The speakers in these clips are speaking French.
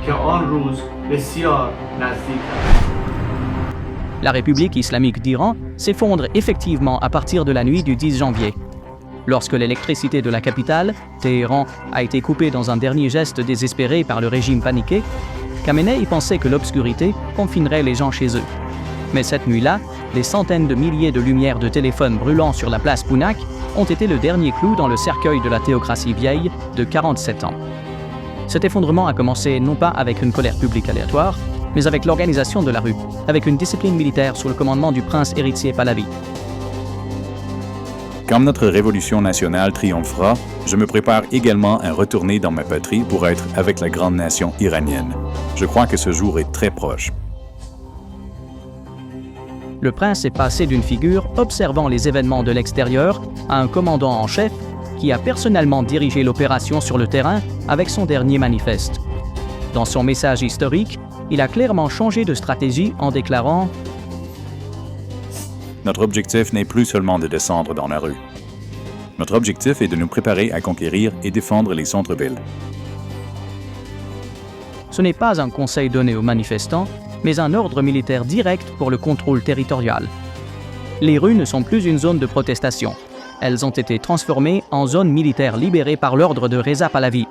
که آن روز بسیار نزدیک است. La République islamique d'Iran s'effondre effectivement à partir de la nuit du 10 janvier. Lorsque l'électricité de la capitale, Téhéran, a été coupée dans un dernier geste désespéré par le régime paniqué, Khamenei pensait que l'obscurité confinerait les gens chez eux. Mais cette nuit-là, des centaines de milliers de lumières de téléphones brûlant sur la place Pounak ont été le dernier clou dans le cercueil de la théocratie vieille de 47 ans. Cet effondrement a commencé non pas avec une colère publique aléatoire, mais avec l'organisation de la rue, avec une discipline militaire sous le commandement du prince héritier Pahlavi. Quand notre révolution nationale triomphera, je me prépare également à retourner dans ma patrie pour être avec la grande nation iranienne. Je crois que ce jour est très proche. Le prince est passé d'une figure observant les événements de l'extérieur à un commandant en chef qui a personnellement dirigé l'opération sur le terrain avec son dernier manifeste. Dans son message historique, il a clairement changé de stratégie en déclarant « Notre objectif n'est plus seulement de descendre dans la rue. Notre objectif est de nous préparer à conquérir et défendre les centres-villes. » Ce n'est pas un conseil donné aux manifestants, mais un ordre militaire direct pour le contrôle territorial. Les rues ne sont plus une zone de protestation. Elles ont été transformées en zones militaires libérées par l'ordre de Reza Pahlavi.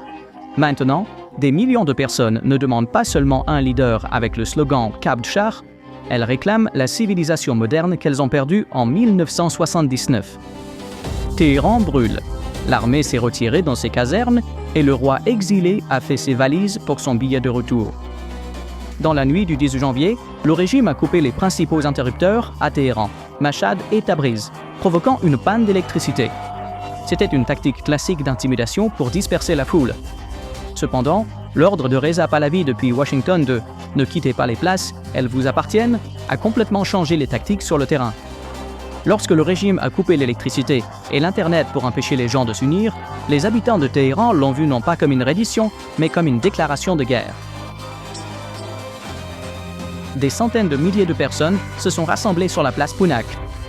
Maintenant, des millions de personnes ne demandent pas seulement un leader avec le slogan « Kabd Shah », elles réclament la civilisation moderne qu'elles ont perdue en 1979. Téhéran brûle. L'armée s'est retirée dans ses casernes et le roi exilé a fait ses valises pour son billet de retour. Dans la nuit du 10 janvier, le régime a coupé les principaux interrupteurs à Téhéran, Mashhad et Tabriz, provoquant une panne d'électricité. C'était une tactique classique d'intimidation pour disperser la foule. Cependant, l'ordre de Reza Pahlavi depuis Washington de « ne quittez pas les places, elles vous appartiennent » a complètement changé les tactiques sur le terrain. Lorsque le régime a coupé l'électricité et l'Internet pour empêcher les gens de s'unir, les habitants de Téhéran l'ont vu non pas comme une reddition, mais comme une déclaration de guerre. Des centaines de milliers de personnes se sont rassemblées sur la place Pounak,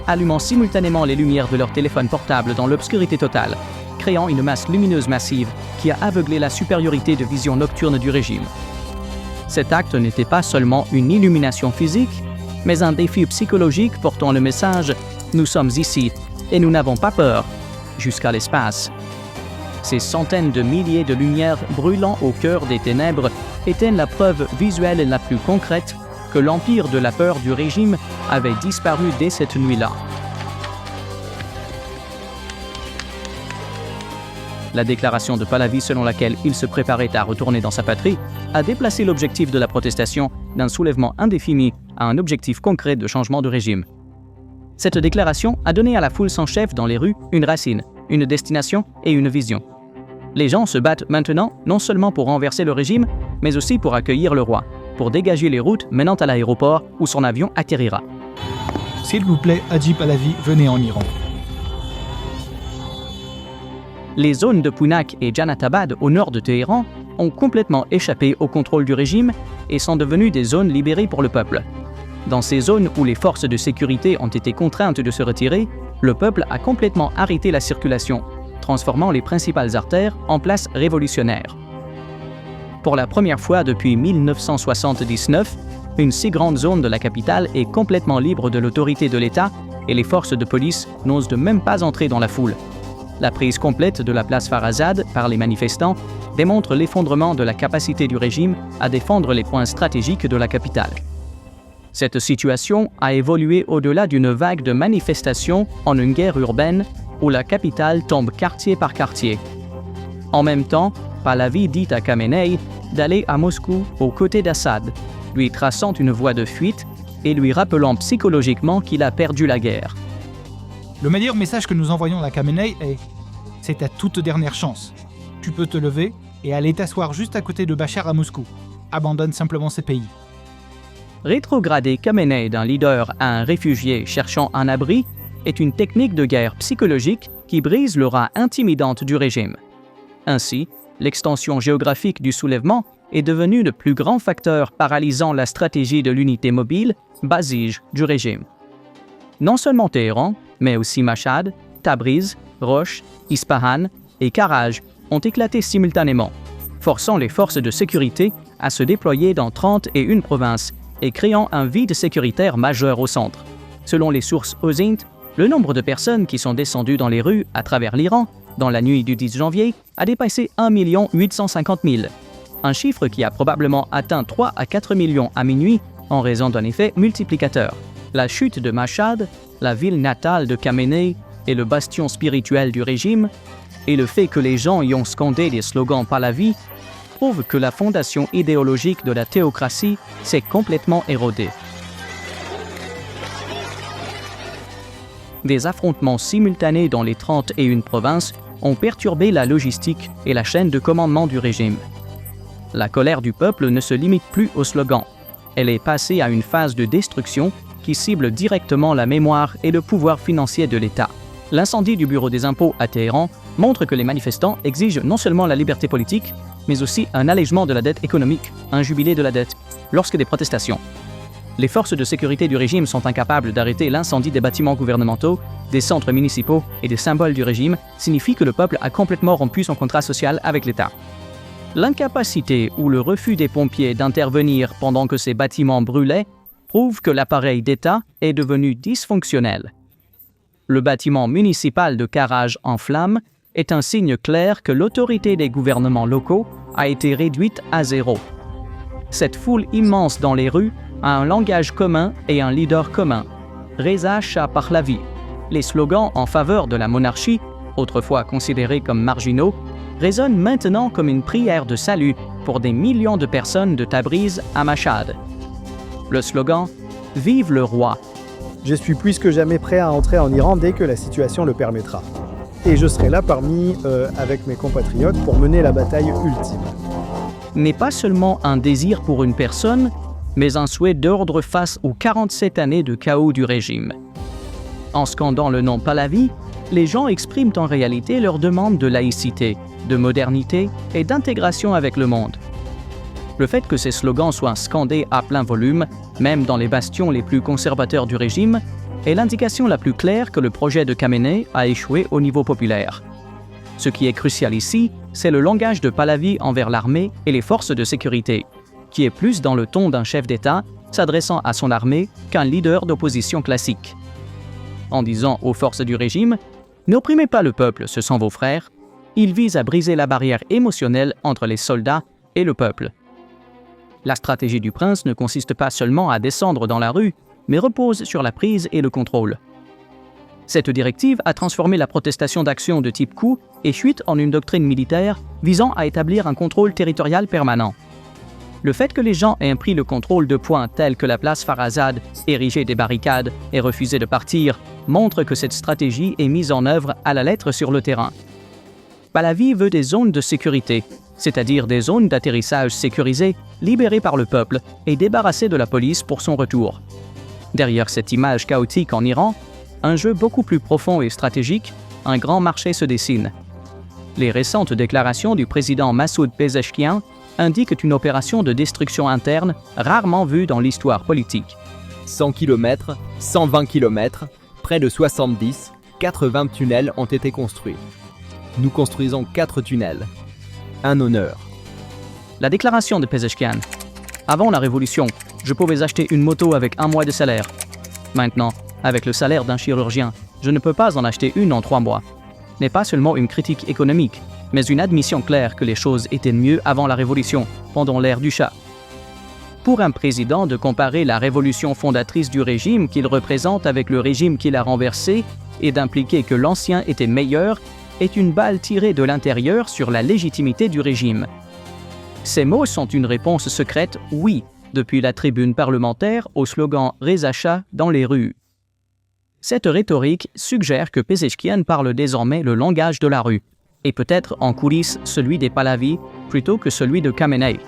allumant simultanément les lumières de leurs téléphones portables dans l'obscurité totale, créant une masse lumineuse massive qui a aveuglé la supériorité de vision nocturne du régime. Cet acte n'était pas seulement une illumination physique, mais un défi psychologique portant le message « Nous sommes ici et nous n'avons pas peur » jusqu'à l'espace. Ces centaines de milliers de lumières brûlant au cœur des ténèbres étaient la preuve visuelle la plus concrète que l'empire de la peur du régime avait disparu dès cette nuit-là. La déclaration de Pahlavi selon laquelle il se préparait à retourner dans sa patrie a déplacé l'objectif de la protestation d'un soulèvement indéfini à un objectif concret de changement de régime. Cette déclaration a donné à la foule sans chef dans les rues une racine, une destination et une vision. Les gens se battent maintenant non seulement pour renverser le régime, mais aussi pour accueillir le roi, pour dégager les routes menant à l'aéroport où son avion atterrira. S'il vous plaît, Haji Pahlavi, venez en Iran. Les zones de Pounak et Janatabad au nord de Téhéran ont complètement échappé au contrôle du régime et sont devenues des zones libérées pour le peuple. Dans ces zones où les forces de sécurité ont été contraintes de se retirer, le peuple a complètement arrêté la circulation, transformant les principales artères en places révolutionnaires. Pour la première fois depuis 1979, une si grande zone de la capitale est complètement libre de l'autorité de l'État et les forces de police n'osent même pas entrer dans la foule. La prise complète de la place Farazad par les manifestants démontre l'effondrement de la capacité du régime à défendre les points stratégiques de la capitale. Cette situation a évolué au-delà d'une vague de manifestations en une guerre urbaine où la capitale tombe quartier par quartier. En même temps, Pahlavi dit à Khamenei d'aller à Moscou aux côtés d'Assad, lui traçant une voie de fuite et lui rappelant psychologiquement qu'il a perdu la guerre. Le meilleur message que nous envoyons à Khamenei est « C'est ta toute dernière chance. Tu peux te lever et aller t'asseoir juste à côté de Bachar à Moscou. Abandonne simplement ces pays. » Rétrograder Khamenei d'un leader à un réfugié cherchant un abri est une technique de guerre psychologique qui brise l'aura intimidante du régime. Ainsi, l'extension géographique du soulèvement est devenue le plus grand facteur paralysant la stratégie de l'unité mobile, Basij, du régime. Non seulement Téhéran, mais aussi Mashhad, Tabriz, Rosh, Ispahan et Karaj ont éclaté simultanément, forçant les forces de sécurité à se déployer dans 31 provinces et créant un vide sécuritaire majeur au centre. Selon les sources OSINT, le nombre de personnes qui sont descendues dans les rues à travers l'Iran dans la nuit du 10 janvier a dépassé 1 850 000, un chiffre qui a probablement atteint 3 à 4 millions à minuit en raison d'un effet multiplicateur. La chute de Mashhad, la ville natale de Khamenei et le bastion spirituel du régime, et le fait que les gens y ont scandé des slogans Pahlavi, prouvent que la fondation idéologique de la théocratie s'est complètement érodée. Des affrontements simultanés dans les 31 provinces ont perturbé la logistique et la chaîne de commandement du régime. La colère du peuple ne se limite plus aux slogans. Elle est passée à une phase de destruction qui cible directement la mémoire et le pouvoir financier de l'État. L'incendie du bureau des impôts à Téhéran montre que les manifestants exigent non seulement la liberté politique, mais aussi un allègement de la dette économique, un jubilé de la dette, lorsque des protestations. Les forces de sécurité du régime sont incapables d'arrêter l'incendie des bâtiments gouvernementaux, des centres municipaux et des symboles du régime, signifie que le peuple a complètement rompu son contrat social avec l'État. L'incapacité ou le refus des pompiers d'intervenir pendant que ces bâtiments brûlaient prouve que l'appareil d'État est devenu dysfonctionnel. Le bâtiment municipal de Karaj en flammes est un signe clair que l'autorité des gouvernements locaux a été réduite à zéro. Cette foule immense dans les rues a un langage commun et un leader commun, Reza Shah Pahlavi. Les slogans en faveur de la monarchie, autrefois considérés comme marginaux, résonnent maintenant comme une prière de salut pour des millions de personnes de Tabriz à Mashhad. Le slogan « Vive le roi ». Je suis plus que jamais prêt à entrer en Iran dès que la situation le permettra. Et je serai là avec mes compatriotes pour mener la bataille ultime. N'est pas seulement un désir pour une personne, mais un souhait d'ordre face aux 47 années de chaos du régime. En scandant le nom Pahlavi, les gens expriment en réalité leur demande de laïcité, de modernité et d'intégration avec le monde. Le fait que ces slogans soient scandés à plein volume, même dans les bastions les plus conservateurs du régime, est l'indication la plus claire que le projet de Khamenei a échoué au niveau populaire. Ce qui est crucial ici, c'est le langage de Pahlavi envers l'armée et les forces de sécurité, qui est plus dans le ton d'un chef d'État s'adressant à son armée qu'un leader d'opposition classique. En disant aux forces du régime « N'opprimez pas le peuple, ce sont vos frères », il vise à briser la barrière émotionnelle entre les soldats et le peuple. La stratégie du prince ne consiste pas seulement à descendre dans la rue, mais repose sur la prise et le contrôle. Cette directive a transformé la protestation d'action de type coup et fuite en une doctrine militaire visant à établir un contrôle territorial permanent. Le fait que les gens aient pris le contrôle de points tels que la place Farazad, érigé des barricades et refusé de partir, montre que cette stratégie est mise en œuvre à la lettre sur le terrain. Pahlavi veut des zones de sécurité, c'est-à-dire des zones d'atterrissage sécurisées, libérées par le peuple et débarrassées de la police pour son retour. Derrière cette image chaotique en Iran, un jeu beaucoup plus profond et stratégique, un grand marché se dessine. Les récentes déclarations du président Massoud Pezeshkian indiquent une opération de destruction interne rarement vue dans l'histoire politique. 100 km, 120 km, près de 70, 80 tunnels ont été construits. Nous construisons 4 tunnels. Un honneur. La déclaration de Pezeshkian. Avant la révolution, je pouvais acheter une moto avec 1 mois de salaire. Maintenant, avec le salaire d'un chirurgien, je ne peux pas en acheter une en 3 mois. N'est pas seulement une critique économique, mais une admission claire que les choses étaient mieux avant la révolution, pendant l'ère du Shah. Pour un président de comparer la révolution fondatrice du régime qu'il représente avec le régime qu'il a renversé et d'impliquer que l'ancien était meilleur est une balle tirée de l'intérieur sur la légitimité du régime. Ces mots sont une réponse secrète « oui » depuis la tribune parlementaire au slogan « Reza Shah dans les rues ». Cette rhétorique suggère que Pezeshkian parle désormais le langage de la rue, et peut-être en coulisses celui des Pahlavi plutôt que celui de Khamenei.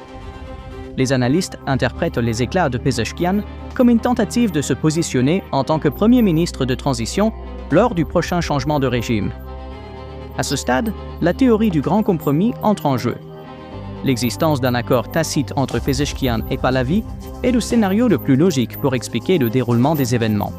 Les analystes interprètent les éclats de Pezeshkian comme une tentative de se positionner en tant que Premier ministre de transition lors du prochain changement de régime. À ce stade, la théorie du grand compromis entre en jeu. L'existence d'un accord tacite entre Pezeshkian et Pahlavi est le scénario le plus logique pour expliquer le déroulement des événements.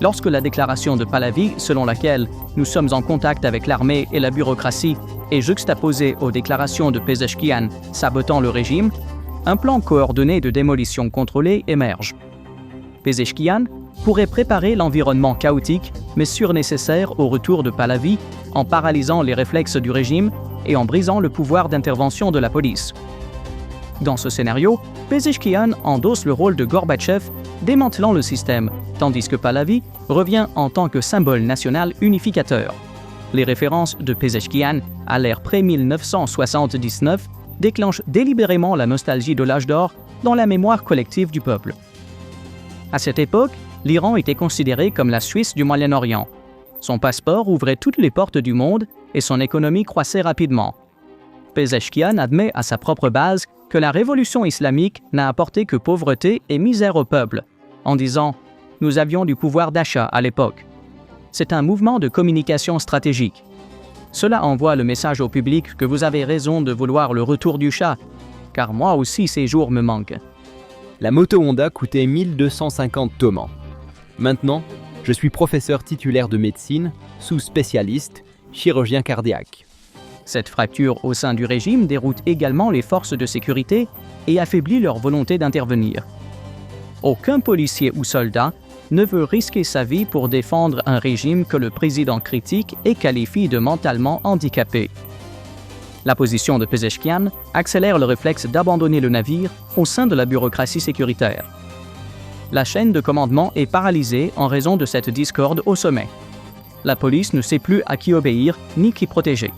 Lorsque la déclaration de Pahlavi, selon laquelle nous sommes en contact avec l'armée et la bureaucratie, est juxtaposée aux déclarations de Pezeshkian sabotant le régime, un plan coordonné de démolition contrôlée émerge. Pezeshkian pourrait préparer l'environnement chaotique mais sûr nécessaire au retour de Pahlavi en paralysant les réflexes du régime et en brisant le pouvoir d'intervention de la police. Dans ce scénario, Pezeshkian endosse le rôle de Gorbatchev démantelant le système, tandis que Pahlavi revient en tant que symbole national unificateur. Les références de Pezeshkian à l'ère pré-1979 déclenchent délibérément la nostalgie de l'âge d'or dans la mémoire collective du peuple. À cette époque, l'Iran était considéré comme la Suisse du Moyen-Orient. Son passeport ouvrait toutes les portes du monde et son économie croissait rapidement. Pezeshkian admet à sa propre base que la révolution islamique n'a apporté que pauvreté et misère au peuple, en disant « Nous avions du pouvoir d'achat à l'époque ». C'est un mouvement de communication stratégique. Cela envoie le message au public que vous avez raison de vouloir le retour du Shah, car moi aussi ces jours me manquent. La moto Honda coûtait 1250 tomans. Maintenant, je suis professeur titulaire de médecine, sous-spécialiste, chirurgien cardiaque. Cette fracture au sein du régime déroute également les forces de sécurité et affaiblit leur volonté d'intervenir. Aucun policier ou soldat ne veut risquer sa vie pour défendre un régime que le président critique et qualifie de mentalement handicapé. La position de Pezeshkian accélère le réflexe d'abandonner le navire au sein de la bureaucratie sécuritaire. La chaîne de commandement est paralysée en raison de cette discorde au sommet. La police ne sait plus à qui obéir ni qui protéger.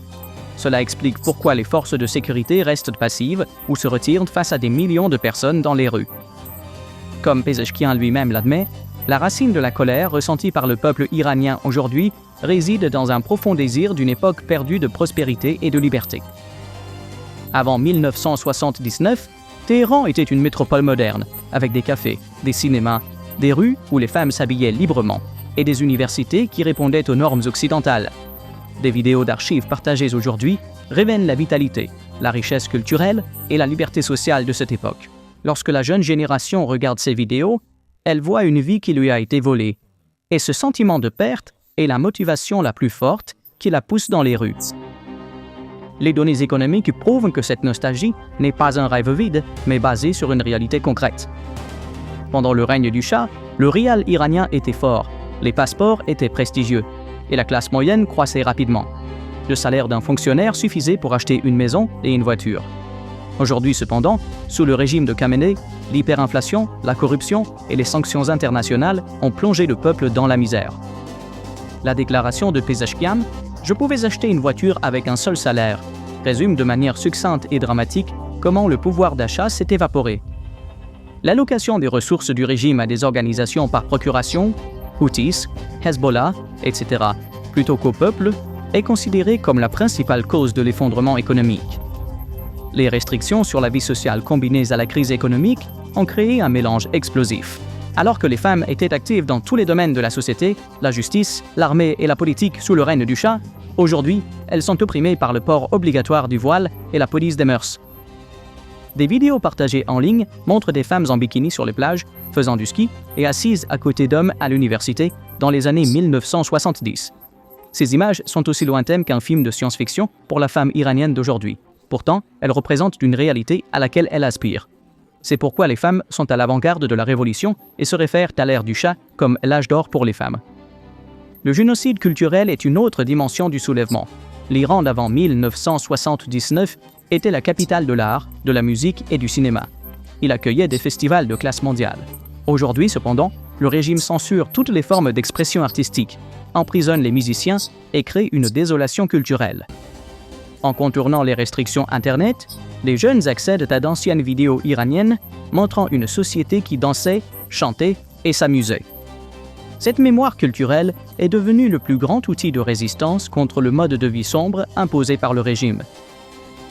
Cela explique pourquoi les forces de sécurité restent passives ou se retirent face à des millions de personnes dans les rues. Comme Pezeshkian lui-même l'admet, la racine de la colère ressentie par le peuple iranien aujourd'hui réside dans un profond désir d'une époque perdue de prospérité et de liberté. Avant 1979, Téhéran était une métropole moderne, avec des cafés, des cinémas, des rues où les femmes s'habillaient librement, et des universités qui répondaient aux normes occidentales. Des vidéos d'archives partagées aujourd'hui révèlent la vitalité, la richesse culturelle et la liberté sociale de cette époque. Lorsque la jeune génération regarde ces vidéos, elle voit une vie qui lui a été volée. Et ce sentiment de perte est la motivation la plus forte qui la pousse dans les rues. Les données économiques prouvent que cette nostalgie n'est pas un rêve vide, mais basée sur une réalité concrète. Pendant le règne du Shah, le rial iranien était fort, les passeports étaient prestigieux, et la classe moyenne croissait rapidement. Le salaire d'un fonctionnaire suffisait pour acheter une maison et une voiture. Aujourd'hui cependant, sous le régime de Khamenei, l'hyperinflation, la corruption et les sanctions internationales ont plongé le peuple dans la misère. La déclaration de Pezeshkian « Je pouvais acheter une voiture avec un seul salaire » résume de manière succincte et dramatique comment le pouvoir d'achat s'est évaporé. L'allocation des ressources du régime à des organisations par procuration, Houthis, Hezbollah, etc., plutôt qu'au peuple, est considérée comme la principale cause de l'effondrement économique. Les restrictions sur la vie sociale combinées à la crise économique ont créé un mélange explosif. Alors que les femmes étaient actives dans tous les domaines de la société, la justice, l'armée et la politique sous le règne du Shah, aujourd'hui, elles sont opprimées par le port obligatoire du voile et la police des mœurs. Des vidéos partagées en ligne montrent des femmes en bikini sur les plages, faisant du ski et assises à côté d'hommes à l'université dans les années 1970. Ces images sont aussi lointaines qu'un film de science-fiction pour la femme iranienne d'aujourd'hui. Pourtant, elles représentent une réalité à laquelle elle aspire. C'est pourquoi les femmes sont à l'avant-garde de la révolution et se réfèrent à l'ère du Shah comme l'âge d'or pour les femmes. Le génocide culturel est une autre dimension du soulèvement. L'Iran d'avant 1979 était la capitale de l'art, de la musique et du cinéma. Il accueillait des festivals de classe mondiale. Aujourd'hui, cependant, le régime censure toutes les formes d'expression artistique, emprisonne les musiciens et crée une désolation culturelle. En contournant les restrictions Internet, les jeunes accèdent à d'anciennes vidéos iraniennes montrant une société qui dansait, chantait et s'amusait. Cette mémoire culturelle est devenue le plus grand outil de résistance contre le mode de vie sombre imposé par le régime.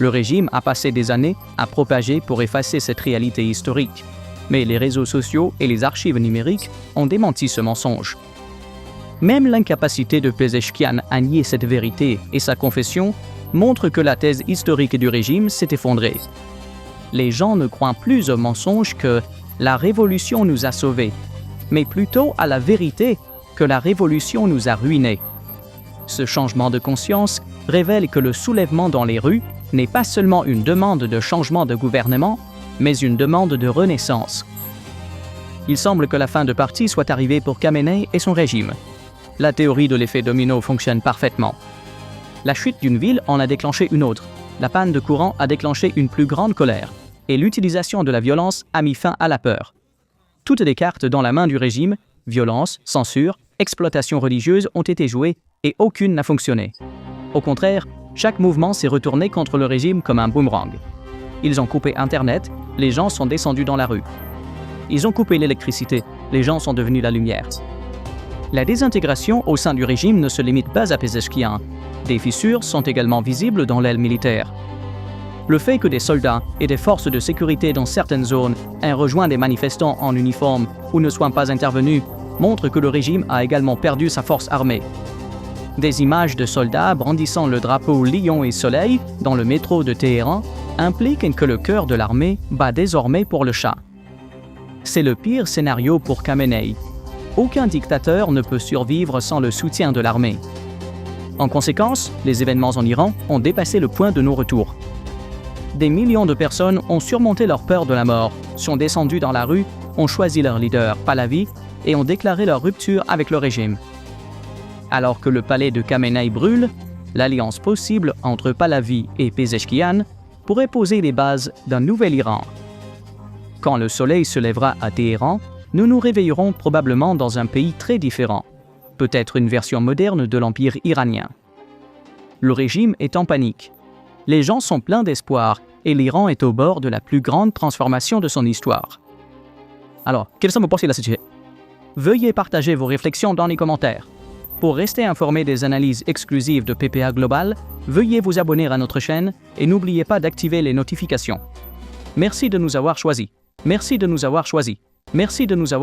Le régime a passé des années à propager pour effacer cette réalité historique, mais les réseaux sociaux et les archives numériques ont démenti ce mensonge. Même l'incapacité de Pezeshkian à nier cette vérité et sa confession montre que la thèse historique du régime s'est effondrée. Les gens ne croient plus au mensonge que « la révolution nous a sauvés », mais plutôt à la vérité que la révolution nous a ruinés. Ce changement de conscience révèle que le soulèvement dans les rues n'est pas seulement une demande de changement de gouvernement, mais une demande de renaissance. Il semble que la fin de partie soit arrivée pour Khamenei et son régime. La théorie de l'effet domino fonctionne parfaitement. La chute d'une ville en a déclenché une autre. La panne de courant a déclenché une plus grande colère. Et l'utilisation de la violence a mis fin à la peur. Toutes les cartes dans la main du régime, violence, censure, exploitation religieuse ont été jouées et aucune n'a fonctionné. Au contraire, chaque mouvement s'est retourné contre le régime comme un boomerang. Ils ont coupé Internet, les gens sont descendus dans la rue. Ils ont coupé l'électricité, les gens sont devenus la lumière. La désintégration au sein du régime ne se limite pas à Pezeshkian. Des fissures sont également visibles dans l'aile militaire. Le fait que des soldats et des forces de sécurité dans certaines zones aient rejoint des manifestants en uniforme ou ne soient pas intervenus montre que le régime a également perdu sa force armée. Des images de soldats brandissant le drapeau Lion et Soleil dans le métro de Téhéran impliquent que le cœur de l'armée bat désormais pour le Shah. C'est le pire scénario pour Khamenei. Aucun dictateur ne peut survivre sans le soutien de l'armée. En conséquence, les événements en Iran ont dépassé le point de non-retour. Des millions de personnes ont surmonté leur peur de la mort, sont descendues dans la rue, ont choisi leur leader, Pahlavi, et ont déclaré leur rupture avec le régime. Alors que le palais de Khamenei brûle, l'alliance possible entre Pahlavi et Pezeshkian pourrait poser les bases d'un nouvel Iran. Quand le soleil se lèvera à Téhéran, nous nous réveillerons probablement dans un pays très différent, peut-être une version moderne de l'empire iranien. Le régime est en panique. Les gens sont pleins d'espoir et l'Iran est au bord de la plus grande transformation de son histoire. Alors, quelles sont vos pensées là-dessus? Veuillez partager vos réflexions dans les commentaires. Pour rester informé des analyses exclusives de PPA Global, veuillez vous abonner à notre chaîne et n'oubliez pas d'activer les notifications. Merci de nous avoir choisis. Merci de nous avoir choisis. Merci de nous avoir